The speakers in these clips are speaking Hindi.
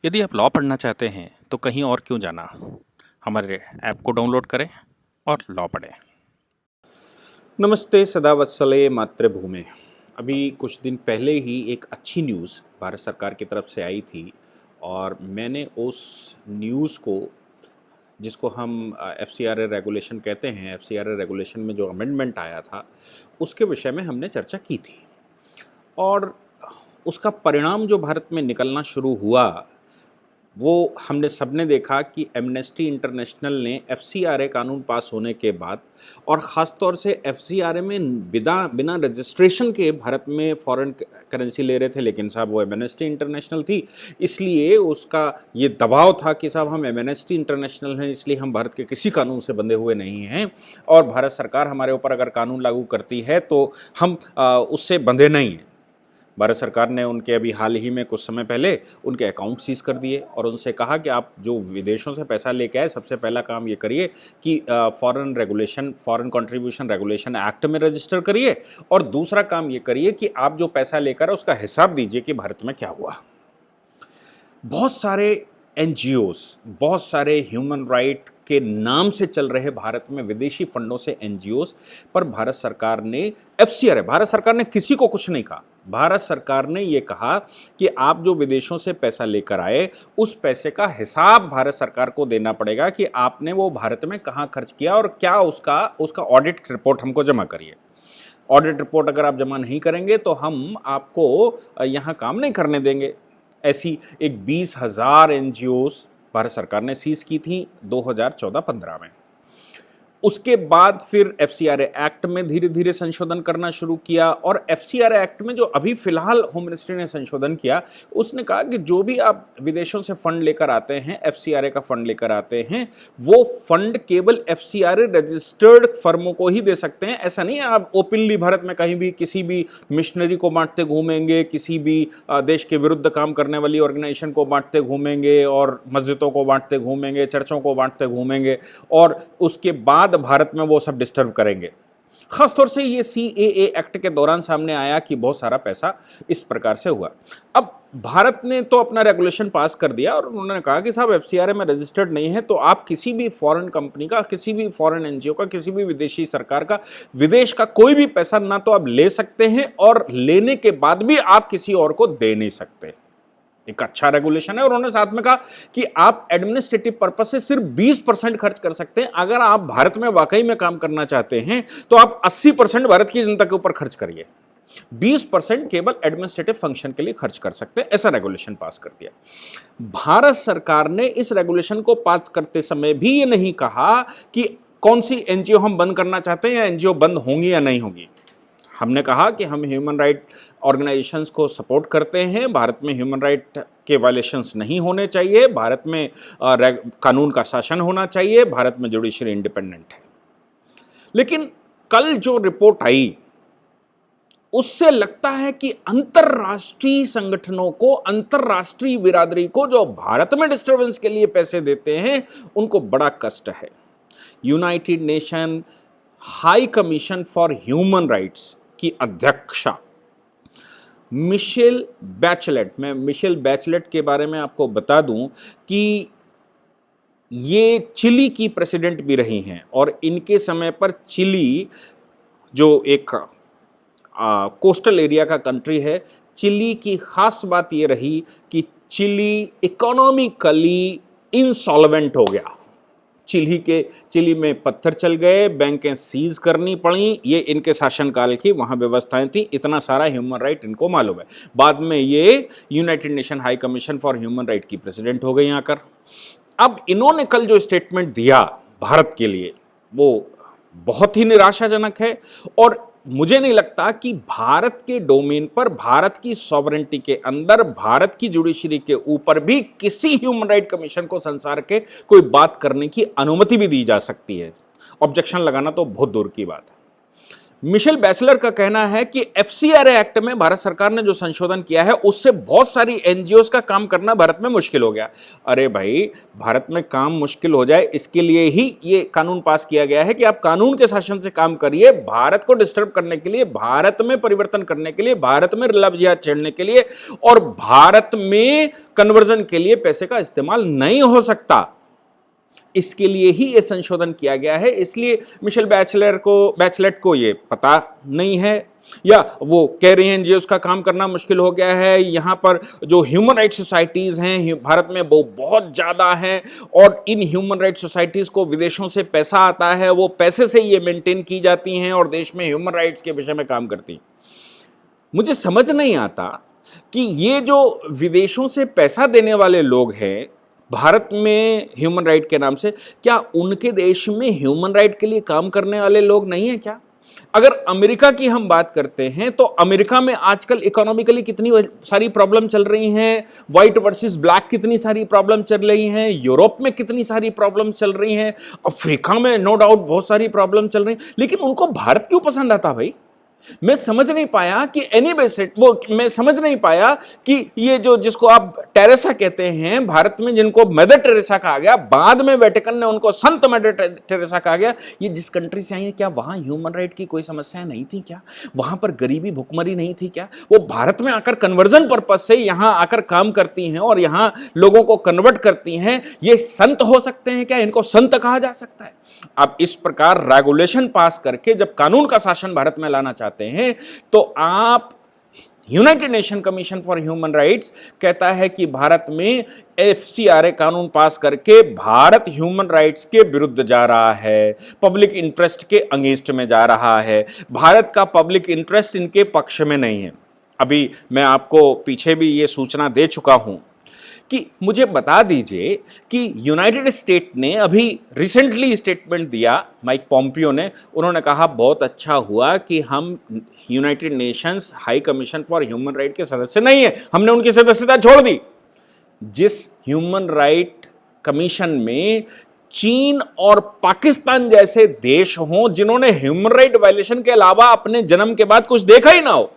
यदि आप लॉ पढ़ना चाहते हैं तो कहीं और क्यों जाना। हमारे ऐप को डाउनलोड करें और लॉ पढ़ें। नमस्ते सदा वत्सले मातृभूमि। अभी कुछ दिन पहले ही एक अच्छी न्यूज़ भारत सरकार की तरफ से आई थी और मैंने उस न्यूज़ को, जिसको हम एफसीआरए रेगुलेशन कहते हैं, एफसीआरए रेगुलेशन में जो अमेंडमेंट आया था उसके विषय में हमने चर्चा की थी। और उसका परिणाम जो भारत में निकलना शुरू हुआ वो हमने सबने देखा कि एमनेस्टी इंटरनेशनल ने एफसीआरए कानून पास होने के बाद, और ख़ास तौर से एफसीआरए में बिना रजिस्ट्रेशन के भारत में फॉरेन करेंसी ले रहे थे, लेकिन साहब वो एमनेस्टी इंटरनेशनल थी, इसलिए उसका ये दबाव था कि साहब हम एमनेस्टी इंटरनेशनल हैं, इसलिए हम भारत के किसी कानून से बंधे हुए नहीं हैं और भारत सरकार हमारे ऊपर अगर कानून लागू करती है तो हम उससे बंधे नहीं हैं। भारत सरकार ने उनके अभी हाल ही में कुछ समय पहले उनके अकाउंट सीज कर दिए और उनसे कहा कि आप जो विदेशों से पैसा लेके आए, सबसे पहला काम ये करिए कि फॉरेन कंट्रीब्यूशन रेगुलेशन एक्ट में रजिस्टर करिए, और दूसरा काम ये करिए कि आप जो पैसा लेकर उसका हिसाब दीजिए कि भारत में क्या हुआ। बहुत सारे एनजीओस, बहुत सारे ह्यूमन राइट के नाम से चल रहे भारत में विदेशी फंडों से एनजीओस पर भारत सरकार ने एफसीआरए, भारत सरकार ने किसी को कुछ नहीं कहा। भारत सरकार ने ये कहा कि आप जो विदेशों से पैसा लेकर आए उस पैसे का हिसाब भारत सरकार को देना पड़ेगा कि आपने वो भारत में कहाँ खर्च किया और क्या उसका ऑडिट रिपोर्ट हमको जमा करिए। ऑडिट रिपोर्ट अगर आप जमा नहीं करेंगे तो हम आपको यहाँ काम नहीं करने देंगे। ऐसी एक 20,000 एनजीओस भारत सरकार ने सीज की थी 2014-15 में। उसके बाद फिर एफसीआरए एक्ट में धीरे धीरे संशोधन करना शुरू किया, और एफसीआरए एक्ट में जो अभी फिलहाल होम मिनिस्ट्री ने संशोधन किया, उसने कहा कि जो भी आप विदेशों से फंड लेकर आते हैं, एफसीआरए का फंड लेकर आते हैं, वो फंड केवल एफसीआरए रजिस्टर्ड फर्मों को ही दे सकते हैं। ऐसा नहीं है आप ओपनली भारत में कहीं भी किसी भी मिशनरी को बांटते घूमेंगे, किसी भी देश के विरुद्ध काम करने वाली ऑर्गेनाइजेशन को बांटते घूमेंगे और मस्जिदों को बांटते घूमेंगे, चर्चों को बांटते घूमेंगे, और उसके बाद भारत में वो सब डिस्टर्ब करेंगे। खासतौर से ये सीएए एक्ट के दौरान सामने आया कि बहुत सारा पैसा इस प्रकार से हुआ। अब भारत ने तो अपना रेगुलेशन पास कर दिया और उन्होंने कहा कि साहब एफसीआरए में रजिस्टर्ड नहीं है तो आप किसी भी फॉरेन कंपनी का, किसी भी फॉरेन एनजीओ का, किसी भी विदेशी सरकार का, विदेश का कोई भी पैसा ना तो आप ले सकते हैं और लेने के बाद भी आप किसी और को दे नहीं सकते। एक अच्छा रेगुलेशन है। और उन्होंने साथ में कहा कि आप एडमिनिस्ट्रेटिव पर्पस से सिर्फ 20% खर्च कर सकते हैं। अगर आप भारत में वाकई में काम करना चाहते हैं तो आप 80% भारत की जनता के ऊपर खर्च करिए, 20% केवल एडमिनिस्ट्रेटिव फंक्शन के लिए खर्च कर सकते हैं। ऐसा रेगुलेशन पास कर दिया। भारत सरकार ने इस रेगुलेशन को पास करते समय भी ये नहीं कहा कि कौन सी एनजीओ हम बंद करना चाहते हैं या एनजीओ बंद होंगी या नहीं होंगी। हमने कहा कि हम ह्यूमन राइट ऑर्गेनाइजेशंस को सपोर्ट करते हैं, भारत में ह्यूमन राइट के वायलेशंस नहीं होने चाहिए, भारत में कानून का शासन होना चाहिए, भारत में जुडिशरी इंडिपेंडेंट है। लेकिन कल जो रिपोर्ट आई उससे लगता है कि अंतर्राष्ट्रीय संगठनों को, अंतर्राष्ट्रीय बिरादरी को जो भारत में डिस्टर्बेंस के लिए पैसे देते हैं उनको बड़ा कष्ट है। United nation high commission for human rights की अध्यक्षा मिशेल बैचलेट, मैं मिशेल बैचलेट के बारे में आपको बता दूं कि ये चिली की प्रेसिडेंट भी रही हैं, और इनके समय पर चिली जो एक कोस्टल एरिया का कंट्री है, चिली की खास बात ये रही कि चिली इकोनॉमिकली इंसॉल्वेंट हो गया। चिली में पत्थर चल गए, बैंकें सीज करनी पड़ी, ये इनके शासनकाल की वहाँ व्यवस्थाएं थी। इतना सारा ह्यूमन राइट इनको मालूम है। बाद में ये United nation high commission for human right की प्रेसिडेंट हो गई आकर। अब इन्होंने कल जो स्टेटमेंट दिया भारत के लिए वो बहुत ही निराशाजनक है, और मुझे नहीं लगता कि भारत के डोमेन पर, भारत की सॉवरेंटी के अंदर, भारत की जुडिशरी के ऊपर भी किसी ह्यूमन राइट कमीशन को संसार के कोई बात करने की अनुमति भी दी जा सकती है। ऑब्जेक्शन लगाना तो बहुत दूर की बात है। मिशेल बैचलर का कहना है कि एफसीआरए एक्ट में भारत सरकार ने जो संशोधन किया है उससे बहुत सारी एनजीओज का काम करना भारत में मुश्किल हो गया। अरे भाई, भारत में काम मुश्किल हो जाए इसके लिए ही ये कानून पास किया गया है कि आप कानून के शासन से काम करिए। भारत को डिस्टर्ब करने के लिए, भारत में परिवर्तन करने के लिए, भारत में लव जिहाद छेड़ने के लिए और भारत में कन्वर्जन के लिए पैसे का इस्तेमाल नहीं हो सकता। इसके लिए ही ये संशोधन किया गया है। इसलिए मिशेल बैचलेट को ये पता नहीं है, या वो कह रहे हैं जी उसका काम करना मुश्किल हो गया है। यहाँ पर जो ह्यूमन राइट सोसाइटीज़ हैं भारत में वो बहुत ज़्यादा हैं और इन ह्यूमन राइट सोसाइटीज़ को विदेशों से पैसा आता है, वो पैसे से ये मेंटेन की जाती हैं और देश में ह्यूमन राइट्स के विषय में काम करती हैं। मुझे समझ नहीं आता कि ये जो विदेशों से पैसा देने वाले लोग हैं भारत में ह्यूमन राइट के नाम से, क्या उनके देश में ह्यूमन राइट के लिए काम करने वाले लोग नहीं हैं क्या? अगर अमेरिका की हम बात करते हैं तो अमेरिका में आजकल इकोनॉमिकली कितनी सारी प्रॉब्लम चल रही हैं, व्हाइट वर्सेस ब्लैक कितनी सारी प्रॉब्लम चल रही हैं, यूरोप में कितनी सारी प्रॉब्लम चल रही हैं, अफ्रीका में नो डाउट बहुत सारी प्रॉब्लम चल रही हैं, लेकिन उनको भारत क्यों पसंद आता भाई? मैं समझ नहीं पाया कि मैं समझ नहीं पाया कि ये जो जिसको आप टेरेसा कहते हैं भारत में, जिनको मदर टेरेसा कहा गया, बाद में वेटिकन ने उनको संत मदर टेरेसा कहा गया, ये जिस कंट्री से आई है, क्या वहां ह्यूमन राइट की कोई समस्या नहीं थी क्या? वहां पर गरीबी भुखमरी नहीं थी क्या? वो भारत में आकर कन्वर्जन पर्पज से यहां आकर काम करती हैं और यहां लोगों को कन्वर्ट करती हैं। ये संत हो सकते हैं क्या? इनको संत कहा जा सकता है? अब इस प्रकार रेगुलेशन पास करके जब कानून का शासन भारत में लाना चाहते हैं तो आप, United nation commission for human rights कहता है कि भारत में एफसीआरए कानून पास करके भारत ह्यूमन राइट्स के विरुद्ध जा रहा है, पब्लिक इंटरेस्ट के अगेंस्ट में जा रहा है। भारत का पब्लिक इंटरेस्ट इनके पक्ष में नहीं है। अभी मैं आपको पीछे भी ये सूचना दे चुका हूं कि मुझे बता दीजिए कि यूनाइटेड स्टेट ने अभी रिसेंटली स्टेटमेंट दिया, माइक पॉम्पियो ने, उन्होंने कहा बहुत अच्छा हुआ कि हम United Nations high commission for human right के सदस्य नहीं है, हमने उनकी सदस्यता छोड़ दी। जिस ह्यूमन राइट कमीशन में चीन और पाकिस्तान जैसे देश हों जिन्होंने ह्यूमन राइट वायलेशन के अलावा अपने जन्म के बाद कुछ देखा ही ना हो,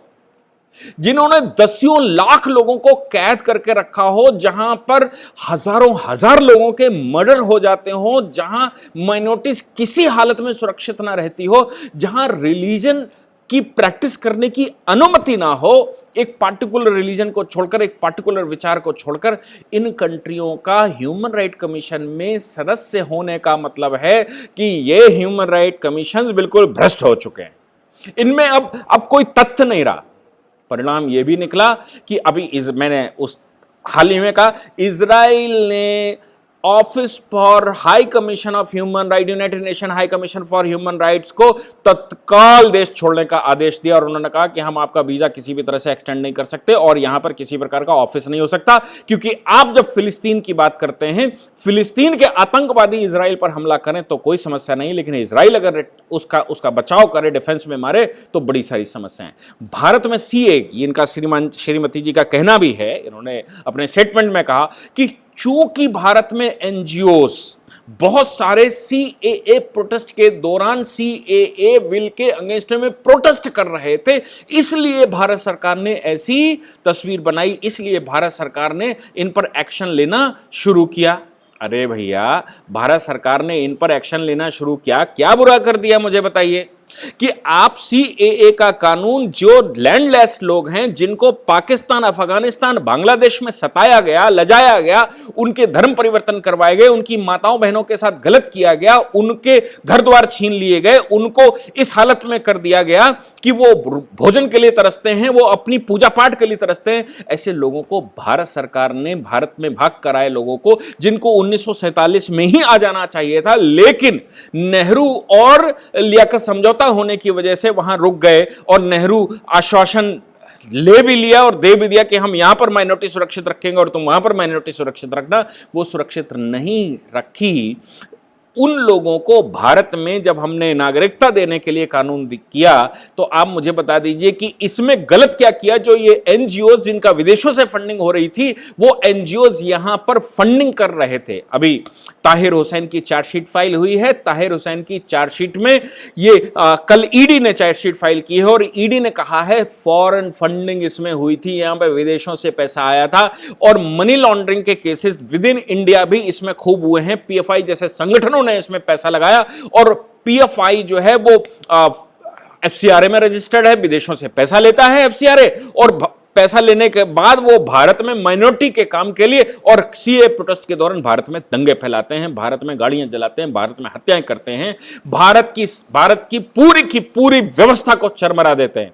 जिन्होंने दसियों लाख लोगों को कैद करके रखा हो, जहां पर हजारों हजार लोगों के मर्डर हो जाते हो, जहां माइनॉरिटीज किसी हालत में सुरक्षित ना रहती हो, जहां रिलीजन की प्रैक्टिस करने की अनुमति ना हो, एक पार्टिकुलर रिलीजन को छोड़कर, एक पार्टिकुलर विचार को छोड़कर, इन कंट्रियों का ह्यूमन राइट कमीशन में सदस्य होने का मतलब है कि ये ह्यूमन राइट कमीशन बिल्कुल भ्रष्ट हो चुके हैं। इनमें अब कोई तथ्य नहीं रहा। परिणाम यह भी निकला कि अभी मैंने उस हाल ही में कहा, इजराइल ने office for high commission of human right, United nation high commission for human rights को तत्काल देश छोड़ने का आदेश दिया और उन्होंने कहा कि हम आपका वीजा किसी भी तरह से एक्सटेंड नहीं कर सकते और यहां पर किसी प्रकार का ऑफिस नहीं हो सकता, क्योंकि आप जब फिलिस्तीन की बात करते हैं, फिलिस्तीन के आतंकवादी इजराइल पर हमला करें तो कोई समस्या नहीं, लेकिन इजराइल अगर उसका बचाव करे, डिफेंस में मारे, तो बड़ी सारी समस्याएं। भारत में सीए, इनका श्रीमती जी का कहना भी है, इन्होंने अपने स्टेटमेंट में कहा कि चूंकि भारत में एनजीओस बहुत सारे सीएए प्रोटेस्ट के दौरान सीएए बिल के अगेंस्ट में प्रोटेस्ट कर रहे थे, इसलिए भारत सरकार ने ऐसी तस्वीर बनाई, इसलिए भारत सरकार ने इन पर एक्शन लेना शुरू किया। अरे भैया, भारत सरकार ने इन पर एक्शन लेना शुरू किया, क्या बुरा कर दिया मुझे बताइए कि आप सीएए का कानून, जो लैंडलेस लोग हैं, जिनको पाकिस्तान, अफगानिस्तान, बांग्लादेश में सताया गया, लजाया गया, उनके धर्म परिवर्तन करवाए गए, उनकी माताओं बहनों के साथ गलत किया गया, उनके घर द्वार छीन लिए गए, उनको इस हालत में कर दिया गया कि वो भोजन के लिए तरसते हैं, वो अपनी पूजा पाठ के लिए तरसते हैं, ऐसे लोगों को भारत सरकार ने भारत में भाग कराए, लोगों को जिनको 1947 में ही आ जाना चाहिए था, लेकिन नेहरू और लियाकत समझौता होने की वजह से वहां रुक गए और नेहरू आश्वासन ले भी लिया और दे भी दिया कि हम यहां पर माइनॉरिटी सुरक्षित रखेंगे और तुम वहां पर माइनॉरिटी सुरक्षित रखना, वो सुरक्षित नहीं रखी। उन लोगों को भारत में जब हमने नागरिकता देने के लिए कानून किया, तो आप मुझे बता दीजिए कि इसमें गलत क्या किया। जो ये एनजीओ जिनका विदेशों से फंडिंग हो रही थी, वो एनजीओ यहां पर फंडिंग कर रहे थे। अभी ताहिर हुसैन की चार्जशीट फाइल हुई है। ताहिर हुसैन की चार्जशीट में ये कल ईडी ने चार्जशीट फाइल की है और ईडी ने कहा है फॉरेन फंडिंग इसमें हुई थी, यहां पर विदेशों से पैसा आया था और मनी लॉन्ड्रिंग के केसेस विद इन इंडिया भी इसमें खूब हुए हैं। पीएफआई जैसे संगठनों ने इसमें पैसा लगाया और पीएफआई जो है वो एफसीआरए में रजिस्टर्ड है, विदेशों से पैसा लेता है एफसीआरए और पैसा लेने के बाद वो भारत में माइनॉरिटी के काम के लिए और सीए प्रोटेस्ट के दौरान भारत में दंगे फैलाते हैं, भारत में गाड़ियां जलाते हैं, भारत में हत्याएं करते हैं, भारत की पूरी व्यवस्था को चरमरा देते हैं।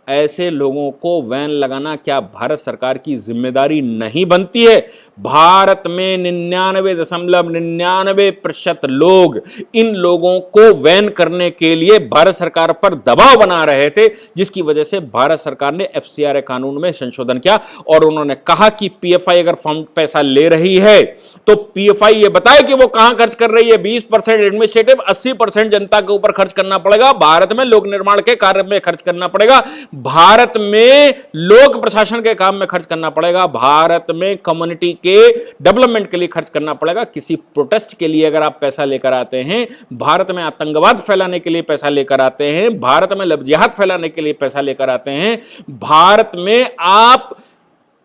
ऐसे लोगों को वैन लगाना क्या भारत सरकार की जिम्मेदारी नहीं बनती है? भारत में 99.99% लोग इन लोगों को वैन करने के लिए भारत सरकार पर दबाव बना रहे थे, जिसकी वजह से भारत सरकार ने एफसीआरए कानून में संशोधन किया और उन्होंने कहा कि पीएफआई अगर फंड पैसा ले रही है तो पीएफआई ये बताए कि वो कहां खर्च कर रही है। 20% एडमिनिस्ट्रेटिव, 80% जनता के ऊपर खर्च करना पड़ेगा, भारत में लोक निर्माण के कार्य में खर्च करना पड़ेगा, भारत में लोक प्रशासन के काम में खर्च करना पड़ेगा, भारत में कम्युनिटी के डेवलपमेंट के लिए खर्च करना पड़ेगा। किसी प्रोटेस्ट के लिए अगर आप पैसा लेकर आते हैं, भारत में आतंकवाद फैलाने के लिए पैसा लेकर आते हैं, भारत में लव-जिहाद फैलाने के लिए पैसा लेकर आते हैं, भारत में आप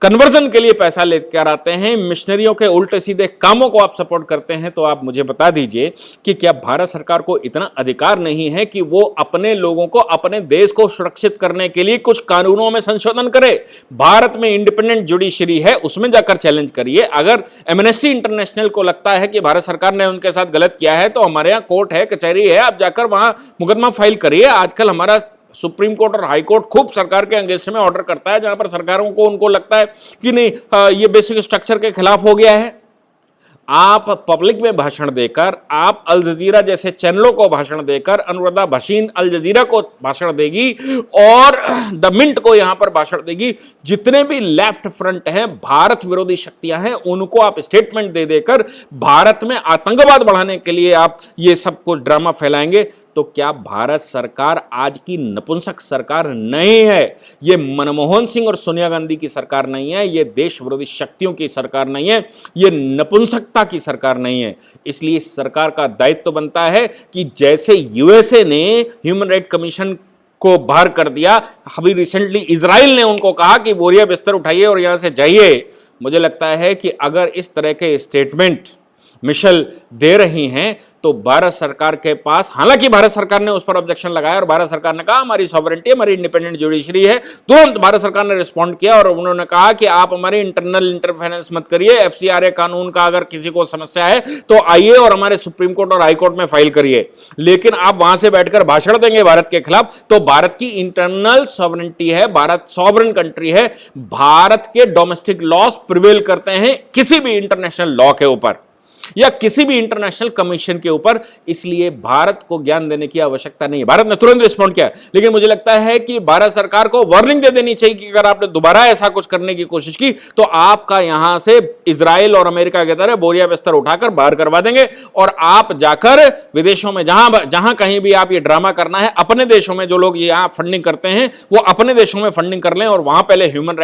कन्वर्जन के लिए पैसा लेकर आते हैं, मिशनरियों के उल्टे सीधे कामों को आप सपोर्ट करते हैं, तो आप मुझे बता दीजिए कि क्या भारत सरकार को इतना अधिकार नहीं है कि वो अपने लोगों को, अपने देश को सुरक्षित करने के लिए कुछ कानूनों में संशोधन करे? भारत में इंडिपेंडेंट जुडिशरी है, उसमें जाकर चैलेंज करिए। अगर एमनेस्टी इंटरनेशनल को लगता है कि भारत सरकार ने उनके साथ गलत किया है, तो हमारे यहाँ कोर्ट है, कचहरी है, आप जाकर वहां मुकदमा फाइल करिए। आजकल हमारा सुप्रीम कोर्ट और हाई कोर्ट खूब सरकार के अगेंस्ट में ऑर्डर करता है, जहां पर सरकारों को उनको लगता है कि नहीं ये बेसिक स्ट्रक्चर के खिलाफ हो गया है। आप पब्लिक में भाषण देकर, आप अल जजीरा जैसे चैनलों को भाषण देकर, अनुराधा भसीन अल जजीरा को भाषण देगी और द मिंट को यहां पर भाषण देगी, जितने भी लेफ्ट फ्रंट हैं, भारत विरोधी शक्तियां हैं, उनको आप स्टेटमेंट दे देकर भारत में आतंकवाद बढ़ाने के लिए आप ये सब कुछ ड्रामा फैलाएंगे, तो क्या भारत सरकार आज की नपुंसक सरकार नहीं है? ये मनमोहन सिंह और सोनिया गांधी की सरकार नहीं है, ये देश विरोधी शक्तियों की सरकार नहीं है, ये नपुंसकता की सरकार नहीं है। इसलिए सरकार का दायित्व बनता है कि जैसे यूएसए ने ह्यूमन राइट कमीशन को बाहर कर दिया, अभी रिसेंटली इजराइल ने उनको कहा कि बोरिया बिस्तर उठाइए और यहां से जाइए। मुझे लगता है कि अगर इस तरह के स्टेटमेंट मिशेल दे रही हैं तो भारत सरकार के पास, हालांकि भारत सरकार ने उस पर ऑब्जेक्शन लगाया और भारत सरकार ने कहा हमारी सॉवरेंटी, हमारी इंडिपेंडेंट जुडिशरी है, तुरंत भारत सरकार ने रिस्पॉन्ड किया और उन्होंने कहा कि आप हमारी इंटरनल इंटरफेरेंस मत करिए, एफसीआरए कानून का अगर किसी को समस्या है तो आइए और हमारे सुप्रीम कोर्ट और हाई कोर्ट में फाइल करिए। लेकिन आप वहां से बैठकर भाषण देंगे भारत के खिलाफ, तो भारत की इंटरनल सॉवरेंटी है, भारत सॉवरेन कंट्री है, भारत के डोमेस्टिक लॉस प्रिवेल करते हैं किसी भी इंटरनेशनल लॉ के ऊपर या किसी भी इंटरनेशनल कमीशन के ऊपर। इसलिए भारत को ज्ञान देने की आवश्यकता नहीं है। भारत ने तुरंत रिस्पॉन्ड किया, लेकिन मुझे लगता है कि भारत सरकार को वार्निंग दे देनी चाहिए कि अगर आपने दोबारा ऐसा कुछ करने की कोशिश की तो आपका यहां से इजराइल और अमेरिका की तरह बोरिया बिस्तर उठाकर बाहर करवा देंगे और आप जाकर विदेशों में जहां कहीं भी आप ये ड्रामा करना है, अपने देशों में जो लोग यहां फंडिंग करते हैं वो अपने देशों में फंडिंग कर लें और वहां पहले ह्यूमन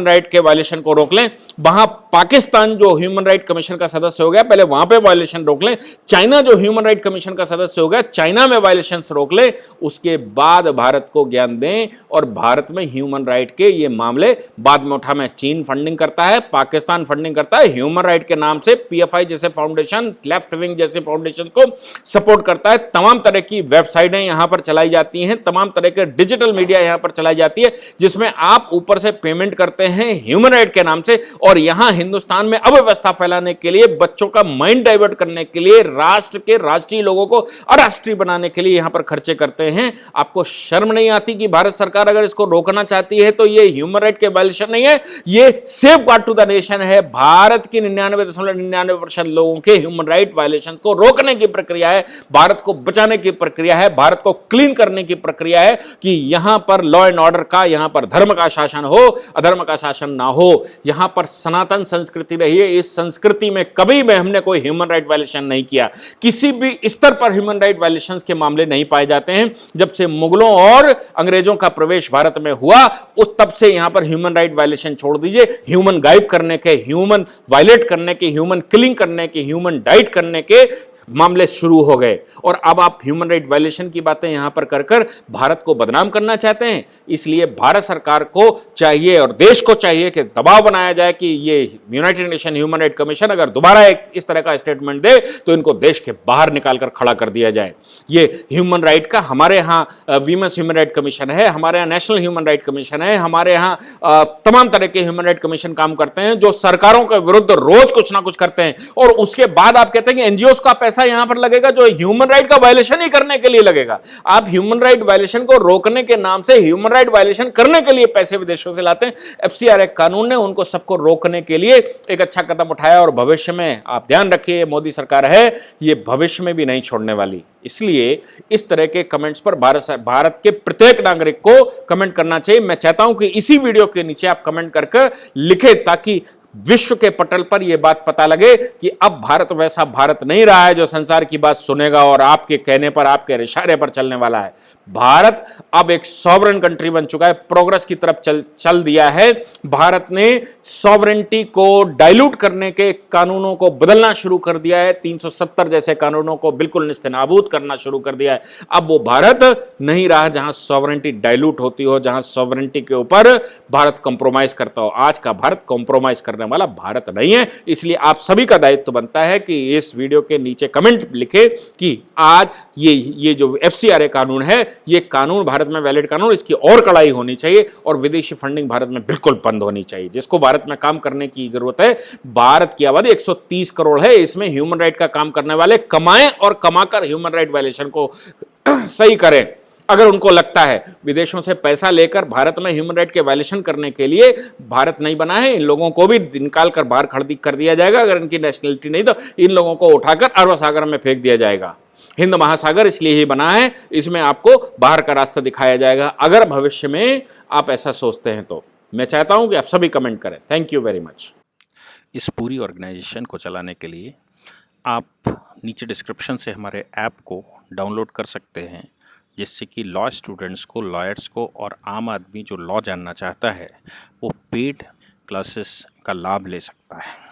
राइट के वायलेशन को रोक लें। वहां पाकिस्तान जो ह्यूमन राइट कमीशन का सदस्य हो गया, पहले वहां पे वायलेशन रोक लें। चाइना जो ह्यूमन राइट कमीशन का सदस्य हो गया, चाइना में वायलेशंस रोक लें। उसके बाद भारत को ज्ञान दें और भारत में ह्यूमन राइट के ये मामले बाद में उठा। में चीन फंडिंग करता है, पाकिस्तान फंडिंग करता है, ह्यूमन राइट के नाम से पीएफआई जैसे फाउंडेशन, लेफ्ट विंग जैसे फाउंडेशन को सपोर्ट करता है। तमाम तरह की वेबसाइटें यहां पर चलाई जाती हैं, तमाम तरह के डिजिटल मीडिया यहां पर चलाई जाती है, जिसमें आप ऊपर से पेमेंट करते हैं ह्यूमन राइट के नाम से और यहां हिंदुस्तान में अव्यवस्था फैलाने के लिए, बच्चों का माइंड डाइवर्ट करने के लिए, राष्ट्र के राष्ट्रीय लोगों को अराष्ट्रीय बनाने के लिए यहां पर खर्चे करते हैं। आपको शर्म नहीं आती कि भारत सरकार अगर इसको रोकना चाहती है तो ये ह्यूमन राइट के वायलेशन नहीं है, ये safeguard to the nation है। भारत की 99.99% लोगों के ह्यूमन राइट वायलेशन को रोकने की प्रक्रिया है, भारत को बचाने की प्रक्रिया है, भारत को क्लीन करने की प्रक्रिया है कि यहां पर लॉ एंड ऑर्डर का, यहां पर धर्म का शासन हो, अधर्म का शासन ना हो। यहां पर सनातन संस्कृति रही है, इस संस्कृति में कभी भी हमने कोई ह्यूमन राइट वायलेशन नहीं किया। किसी भी स्तर पर ह्यूमन राइट वायलेशंस के मामले नहीं पाए जाते हैं। जब से मुगलों और अंग्रेजों का प्रवेश भारत में हुआ उस तब से यहां पर ह्यूमन राइट वायलेशन छोड़ दीजिए, ह्यूमन गायब करने के, ह्यूमन वायलेट करने के, ह्यूमन किलिंग करने के, ह्यूमन डाइट करने के मामले शुरू हो गए। और अब आप ह्यूमन राइट वायलेशन की बातें यहां पर कर कर भारत को बदनाम करना चाहते हैं। इसलिए भारत सरकार को चाहिए और देश को चाहिए कि दबाव बनाया जाए कि ये United nation human right commission अगर दोबारा एक इस तरह का स्टेटमेंट दे तो इनको देश के बाहर निकालकर खड़ा कर दिया जाए। ये ह्यूमन राइट का हमारे यहाँ वीमेंस ह्यूमन राइट कमीशन है, हमारे यहाँ नेशनल ह्यूमन राइट कमीशन है, हमारे यहाँ तमाम तरह के ह्यूमन राइट कमीशन काम करते हैं जो सरकारों के विरुद्ध रोज कुछ ना कुछ करते हैं। और उसके बाद आप कहते हैं कि एनजीओ का पैसा यहां पर लगेगा जो ह्यूमन राइट का वायलेशन ही करने के लिए लगेगा। आप ह्यूमन राइट वायलेशन को रोकने के नाम से ह्यूमन राइट वायलेशन करने के लिए पैसे विदेशों से लाते हैं। एफसीआर एक्ट कानून ने उनको सबको रोकने के लिए एक अच्छा कदम उठाया और भविष्य में आप ध्यान रखिए मोदी सरकार है ये भविष्य में भी नहीं छोड़ने वाली। इसलिए इस तरह के कमेंट्स पर भारत के प्रत्येक नागरिक को कमेंट करना चाहिए। मैं चाहता हूं कि इसी वीडियो के नीचे आप कमेंट करके लिखें ताकि विश्व के पटल पर यह बात पता लगे कि अब भारत वैसा भारत नहीं रहा है जो संसार की बात सुनेगा और आपके कहने पर, आपके इशारे पर चलने वाला है। भारत अब एक सॉवरेन कंट्री बन चुका है, प्रोग्रेस की तरफ चल दिया है। भारत ने सॉवरेनिटी को डाइल्यूट करने के कानूनों को बदलना शुरू कर दिया है, 370 जैसे कानूनों को बिल्कुल निस्तेनाबूद करना शुरू कर दिया है। अब वो भारत नहीं रहा जहां सॉवरेनिटी डाइल्यूट होती हो, जहां सॉवरेनिटी के ऊपर भारत कॉम्प्रोमाइज करता हो। आज का भारत कॉम्प्रोमाइज करने वाला भारत नहीं है। इसलिए आप सभी का दायित्व बनता है कि इस वीडियो के नीचे कमेंट लिखे कि आज ये जो एफसीआरए कानून है, ये कानून भारत में वैलिड कानून, इसकी और कड़ाई होनी चाहिए और विदेशी फंडिंग भारत में बिल्कुल बंद होनी चाहिए। जिसको भारत में काम करने की जरूरत है, भारत की आबादी 130 करोड़ है, इसमें ह्यूमन राइट का काम करने वाले कमाएं और कमाकर ह्यूमन राइट वायलेशन को सही करें। अगर उनको लगता है विदेशों से पैसा लेकर भारत में ह्यूमन राइट के वायलेशन करने के लिए भारत नहीं बना है, इन लोगों को भी निकाल कर बाहर कर दिया जाएगा। अगर इनकी नेशनलिटी नहीं तो इन लोगों को उठाकर अरब सागर में फेंक दिया जाएगा। हिंद महासागर इसलिए ही बना है, इसमें आपको बाहर का रास्ता दिखाया जाएगा। अगर भविष्य में आप ऐसा सोचते हैं तो मैं चाहता हूं कि आप सभी कमेंट करें। Thank you very much. इस पूरी ऑर्गेनाइजेशन को चलाने के लिए आप नीचे डिस्क्रिप्शन से हमारे ऐप को डाउनलोड कर सकते हैं, जिससे कि लॉ स्टूडेंट्स को, लॉयर्स को और आम आदमी जो लॉ जानना चाहता है वो पेड क्लासेस का लाभ ले सकता है।